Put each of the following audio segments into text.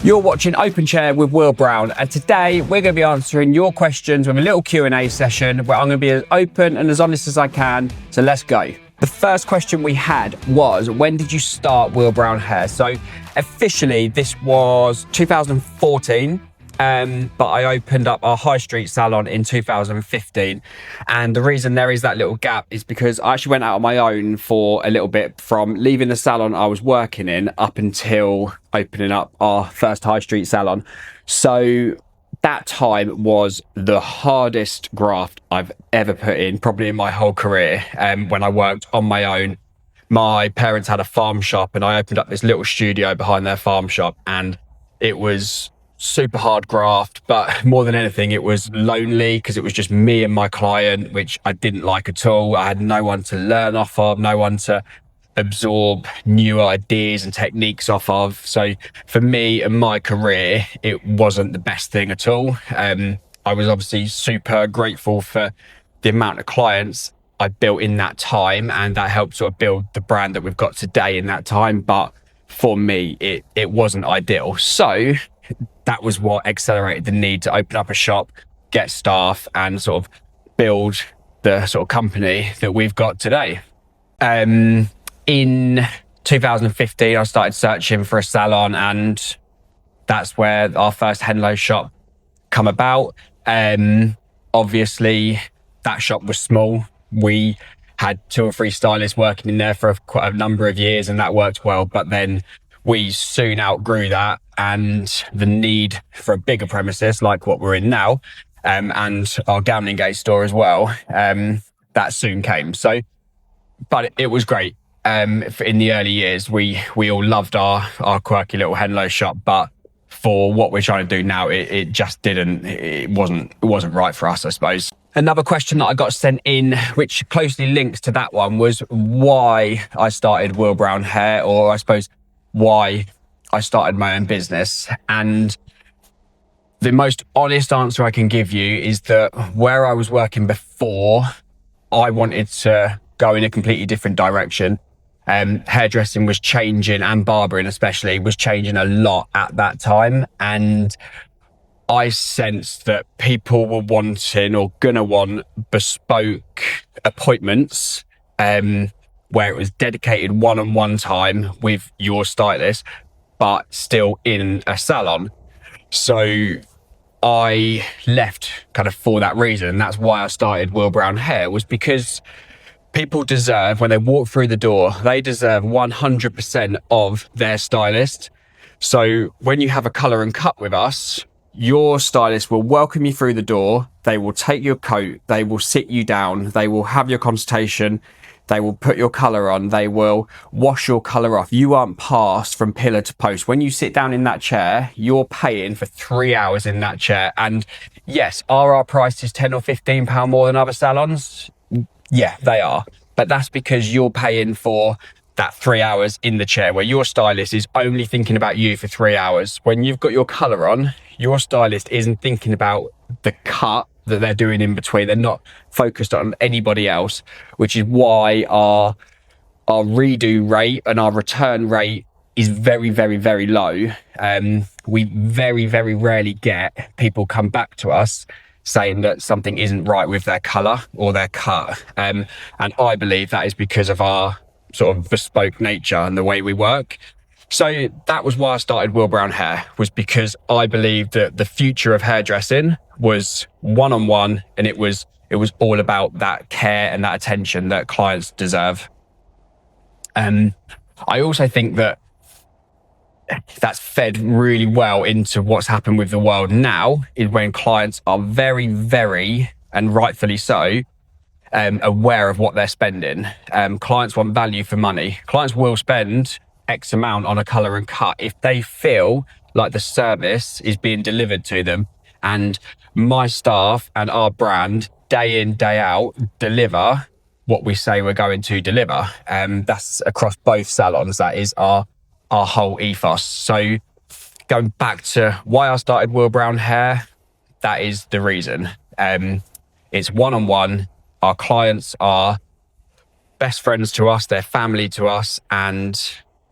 You're watching Open Chair with Will Brown, and today we're going to be answering your questions with a little Q&A session where I'm going to be as open and as honest as I can, so let's go. The first question we had was, when did you start Will Brown Hair? So officially this was 2014, but I opened up our high street salon in 2015. And the reason there is that little gap is because I actually went out on my own for a little bit, from leaving the salon I was working in up until opening up our first high street salon. So that time was the hardest graft I've ever put in, probably in my whole career. When I worked on my own, my parents had a farm shop and I opened up this little studio behind their farm shop, and it was super hard graft, but more than anything it was lonely because it was just me and my client, which I didn't like at all. I had no one to learn off of, no one to absorb new ideas and techniques off of. So for me and my career, it wasn't the best thing at all. I was obviously super grateful for the amount of clients I built in that time, and that helped sort of build the brand that we've got today in that time. But for me, it wasn't ideal. So that was what accelerated the need to open up a shop, get staff, and sort of build the sort of company that we've got today. In 2015, I started searching for a salon, and that's where our first Henlo shop come about. Obviously, that shop was small. We had 2 or 3 stylists working in there for quite a number of years, and that worked well. But then we soon outgrew that, and the need for a bigger premises like what we're in now, and our Gown and Gate store as well, that soon came. So, but it was great. In the early years, we all loved our quirky little Henlo shop, but for what we're trying to do now, it just didn't, it wasn't right for us, I suppose. Another question that I got sent in, which closely links to that one, was why I started Will Brown Hair, or I suppose why I started my own business. And the most honest answer I can give you is that where I was working before, I wanted to go in a completely different direction. Hairdressing was changing, and barbering especially was changing a lot at that time. And I sensed that people were wanting, or gonna want, bespoke appointments, where it was dedicated one-on-one time with your stylist, but still in a salon. So I left kind of for that reason. And that's why I started Will Brown Hair, was because people deserve, when they walk through the door, they deserve 100% of their stylist. So when you have a colour and cut with us, your stylist will welcome you through the door. They will take your coat, they will sit you down, they will have your consultation, they will put your colour on, they will wash your colour off. You aren't passed from pillar to post. When you sit down in that chair, you're paying for 3 hours in that chair. And yes, are our prices £10 or £15 more than other salons? Yeah, they are. But that's because you're paying for that 3 hours in the chair, where your stylist is only thinking about you for 3 hours. When you've got your colour on, your stylist isn't thinking about the cut that they're doing in between. They're not focused on anybody else, which is why our redo rate and our return rate is very, very, very low. We very, very rarely get people come back to us saying that something isn't right with their colour or their cut. And I believe that is because of our sort of bespoke nature and the way we work. So that was why I started Will Brown Hair, was because I believed that the future of hairdressing was one-on-one, and it was all about that care and that attention that clients deserve. I also think that that's fed really well into what's happened with the world now, is when clients are very, very, and rightfully so, aware of what they're spending. Clients want value for money. Clients will spend X amount on a colour and cut if they feel like the service is being delivered to them. And my staff and our brand, day in, day out, deliver what we say we're going to deliver. That's across both salons. That is our whole ethos. So going back to why I started Will Brown Hair, that is the reason. It's one-on-one. Our clients are best friends to us, they're family to us, and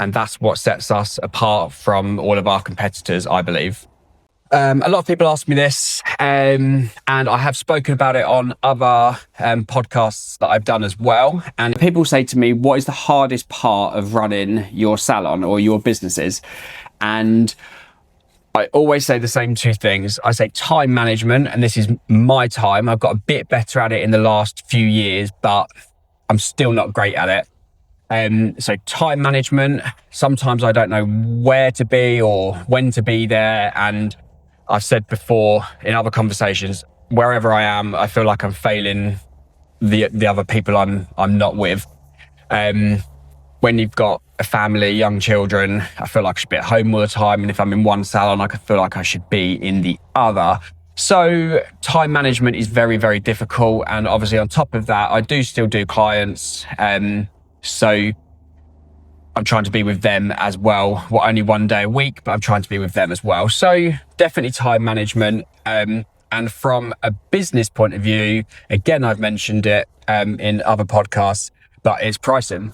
And that's what sets us apart from all of our competitors, I believe. A lot of people ask me this, and I have spoken about it on other podcasts that I've done as well. And people say to me, what is the hardest part of running your salon or your businesses? And I always say the same two things. I say time management, and this is my time. I've got a bit better at it in the last few years, but I'm still not great at it. So time management, sometimes I don't know where to be or when to be there. And I've said before in other conversations, wherever I am, I feel like I'm failing the other people I'm not with. When you've got a family, young children, I feel like I should be at home all the time. And if I'm in one salon, I could feel like I should be in the other. So time management is very, very difficult. And obviously on top of that, I do still do clients. So I'm trying to be with them as well. Well, only one day a week, but I'm trying to be with them as well. So definitely time management. And from a business point of view, again, I've mentioned it in other podcasts, but it's pricing.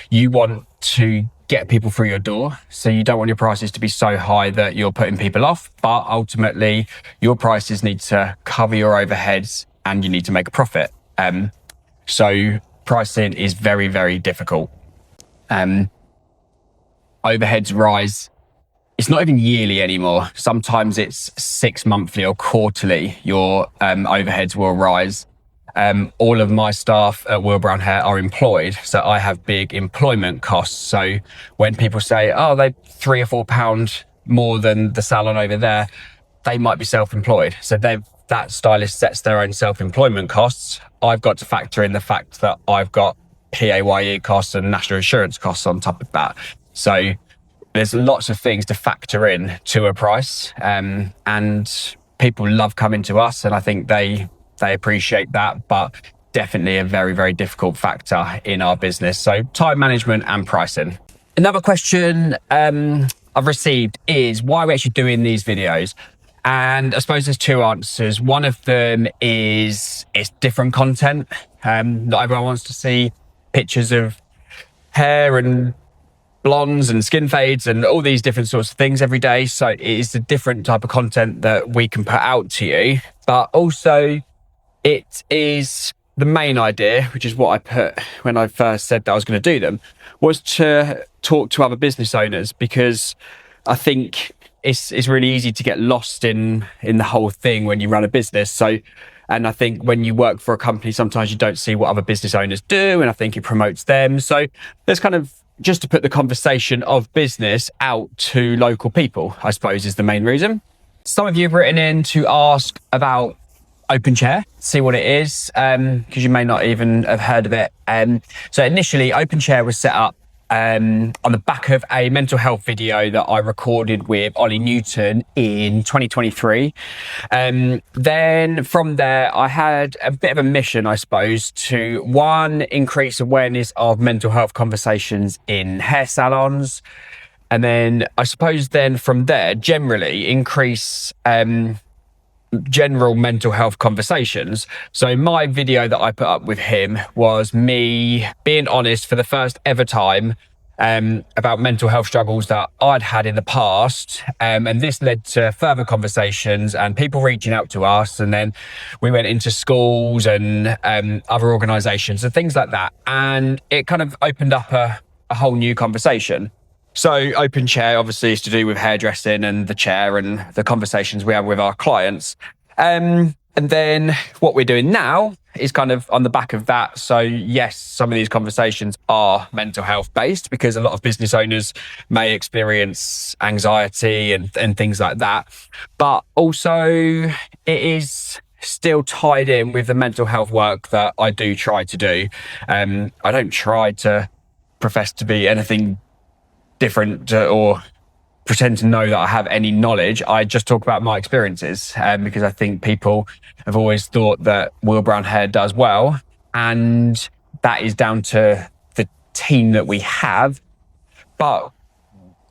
You want to get people through your door. So you don't want your prices to be so high that you're putting people off, but ultimately your prices need to cover your overheads and you need to make a profit. So pricing is very, very difficult. Overheads rise. It's not even yearly anymore. Sometimes it's 6 monthly or quarterly. Your overheads will rise. All of my staff at Will Brown Hair are employed, so I have big employment costs. So when people say, oh, they're £3 or £4 more than the salon over there, they might be self-employed. So that stylist sets their own self-employment costs. I've got to factor in the fact that I've got PAYE costs and national insurance costs on top of that. So there's lots of things to factor in to a price. And people love coming to us, and I think they appreciate that, but definitely a very, very difficult factor in our business. So time management and pricing. Another question I've received is why are we actually doing these videos? And I suppose there's two answers. One of them is it's different content. Not everyone wants to see pictures of hair and blondes and skin fades and all these different sorts of things every day. So it is a different type of content that we can put out to you. But also it is the main idea, which is what I put when I first said that I was going to do them, was to talk to other business owners, because I think it's really easy to get lost in the whole thing when you run a business. And I think when you work for a company, sometimes you don't see what other business owners do, and I think it promotes them. So there's kind of just to put the conversation of business out to local people, I suppose, is the main reason. Some of you have written in to ask about Open Chair, see what it is, because you may not even have heard of it. So initially, Open Chair was set up on the back of a mental health video that I recorded with Ollie Newton in 2023. Then from there, I had a bit of a mission, I suppose, to one, increase awareness of mental health conversations in hair salons. And then I suppose then from there, generally increase general mental health conversations. So my video that I put up with him was me being honest for the first ever time about mental health struggles that I'd had in the past. And this led to further conversations and people reaching out to us. And then we went into schools and other organisations and things like that. And it kind of opened up a whole new conversation. So Open Chair obviously is to do with hairdressing and the chair and the conversations we have with our clients. And then what we're doing now is kind of on the back of that. So yes, some of these conversations are mental health based because a lot of business owners may experience anxiety and things like that. But also it is still tied in with the mental health work that I do try to do. I don't try to profess to be anything different or pretend to know that I have any knowledge. I just talk about my experiences because I think people have always thought that Will Brown Hair does well, and that is down to the team that we have. But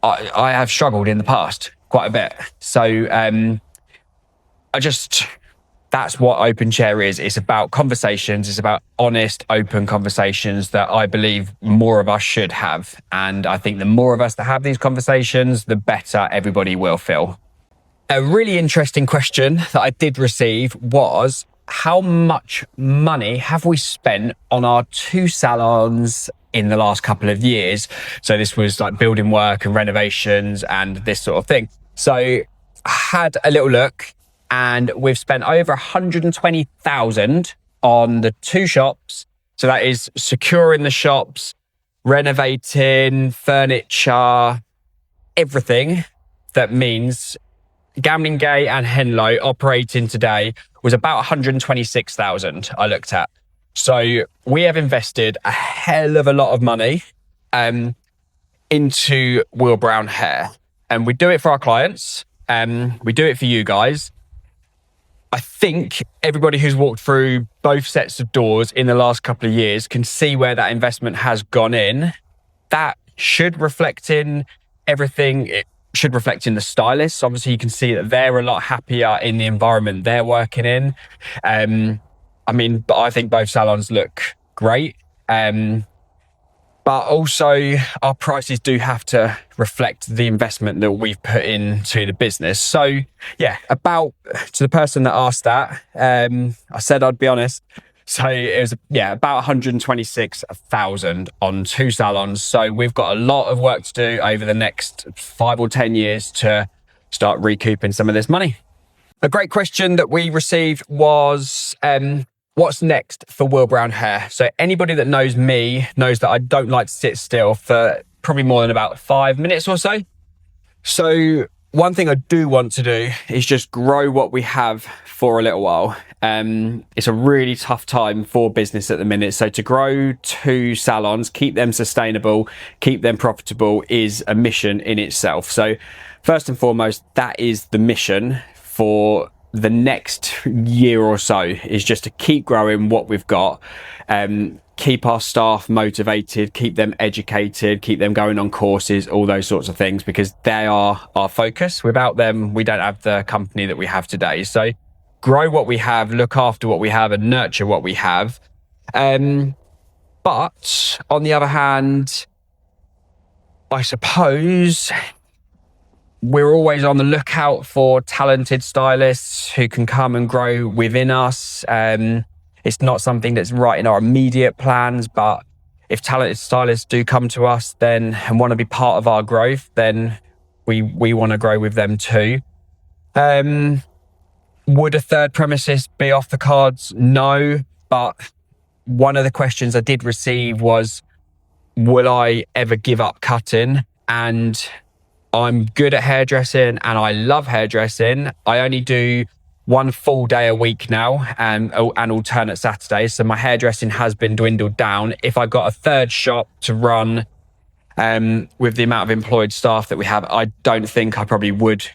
I have struggled in the past quite a bit. So I just that's what Open Chair is. It's about conversations. It's about honest, open conversations that I believe more of us should have. And I think the more of us that have these conversations, the better everybody will feel. A really interesting question that I did receive was, how much money have we spent on our 2 salons in the last couple of years? So this was like building work and renovations and this sort of thing. So I had a little look, and we've spent over 120,000 on the 2 shops. So that is securing the shops, renovating, furniture, everything. That means Gambling Gate and Henlow operating today was about 126,000 I looked at. So we have invested a hell of a lot of money into Will Brown Hair, and we do it for our clients. We do it for you guys. I think everybody who's walked through both sets of doors in the last couple of years can see where that investment has gone in. That should reflect in everything. It should reflect in the stylists. Obviously, you can see that they're a lot happier in the environment they're working in. But I think both salons look great. But also our prices do have to reflect the investment that we've put into the business. So yeah, to the person that asked that, I said I'd be honest. So it was, about 126,000 on 2 salons. So we've got a lot of work to do over the next 5 or 10 years to start recouping some of this money. A great question that we received was, what's next for Will Brown Hair? So anybody that knows me knows that I don't like to sit still for probably more than about 5 minutes or so. So one thing I do want to do is just grow what we have for a little while. It's a really tough time for business at the minute. So to grow 2 salons, keep them sustainable, keep them profitable is a mission in itself. So first and foremost, that is the mission for the next year or so, is just to keep growing what we've got, keep our staff motivated, keep them educated, keep them going on courses, all those sorts of things, because they are our focus. Without them, we don't have the company that we have today. So grow what we have, look after what we have, and nurture what we have. But on the other hand, I suppose we're always on the lookout for talented stylists who can come and grow within us. It's not something that's right in our immediate plans, but if talented stylists do come to us then and want to be part of our growth, then we want to grow with them too. Would a 3rd premises be off the cards? No, but one of the questions I did receive was, will I ever give up cutting? And I'm good at hairdressing and I love hairdressing. I only do 1 full day a week now and alternate Saturdays. So my hairdressing has been dwindled down. If I got a 3rd shop to run with the amount of employed staff that we have, I don't think I probably would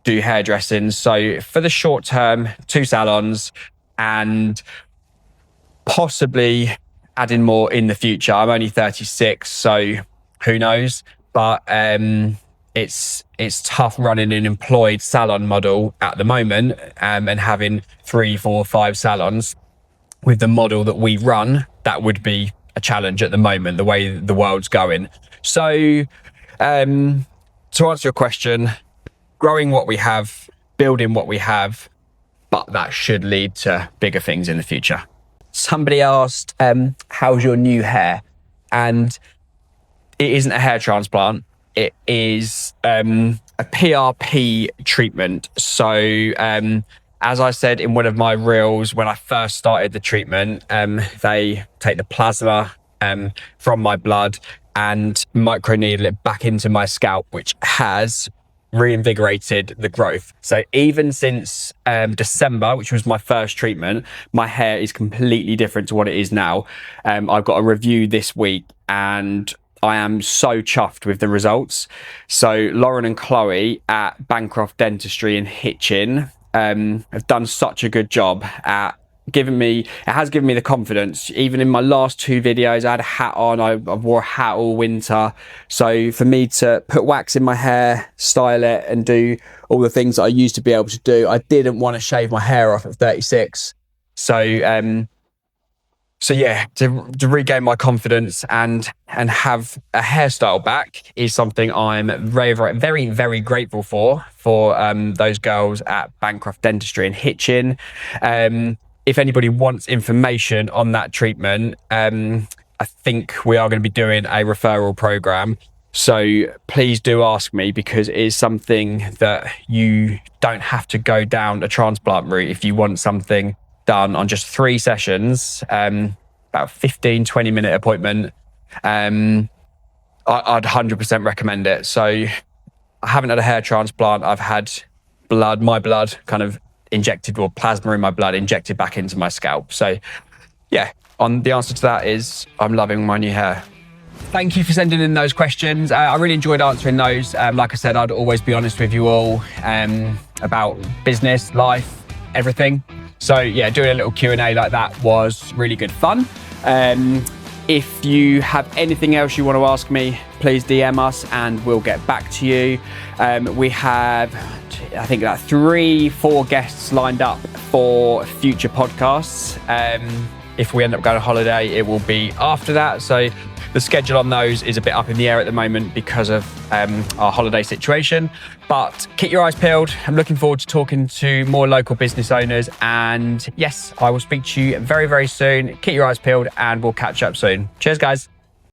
do hairdressing. So for the short term, 2 salons and possibly adding more in the future. I'm only 36, so who knows? But it's tough running an employed salon model at the moment, and having 3, 4, 5 salons with the model that we run. That would be a challenge at the moment, the way the world's going. So to answer your question, growing what we have, building what we have, but that should lead to bigger things in the future. Somebody asked, how's your new hair? And it isn't a hair transplant. It is a PRP treatment. So as I said in one of my reels, when I first started the treatment, they take the plasma from my blood and microneedle it back into my scalp, which has reinvigorated the growth. So even since December, which was my first treatment, my hair is completely different to what it is now. I've got a review this week and I am so chuffed with the results. So Lauren and Chloe at Bancroft Dentistry in Hitchin have done such a good job at has given me the confidence. Even in my last 2 videos, I had a hat on. I wore a hat all winter. So for me to put wax in my hair, style it, and do all the things that I used to be able to do, I didn't want to shave my hair off at 36. So yeah, to regain my confidence and have a hairstyle back is something I'm very, very, very, very grateful for those girls at Bancroft Dentistry in Hitchin. If anybody wants information on that treatment, I think we are going to be doing a referral program. So please do ask me, because it is something that you don't have to go down a transplant route if you want something done on just 3 sessions, about 15-20 minute appointment. I'd 100% recommend it. So I haven't had a hair transplant. I've had my blood kind of injected, or plasma in my blood injected back into my scalp. So yeah, the answer to that is I'm loving my new hair. Thank you for sending in those questions. I really enjoyed answering those. Like I said, I'd always be honest with you all about business, life, everything. So yeah, doing a little Q&A like that was really good fun. If you have anything else you want to ask me, please DM us and we'll get back to you. We have, I think, like 3-4 guests lined up for future podcasts. If we end up going on holiday, it will be after that. So the schedule on those is a bit up in the air at the moment because of our holiday situation. But keep your eyes peeled. I'm looking forward to talking to more local business owners. And yes, I will speak to you very, very soon. Keep your eyes peeled and we'll catch up soon. Cheers, guys.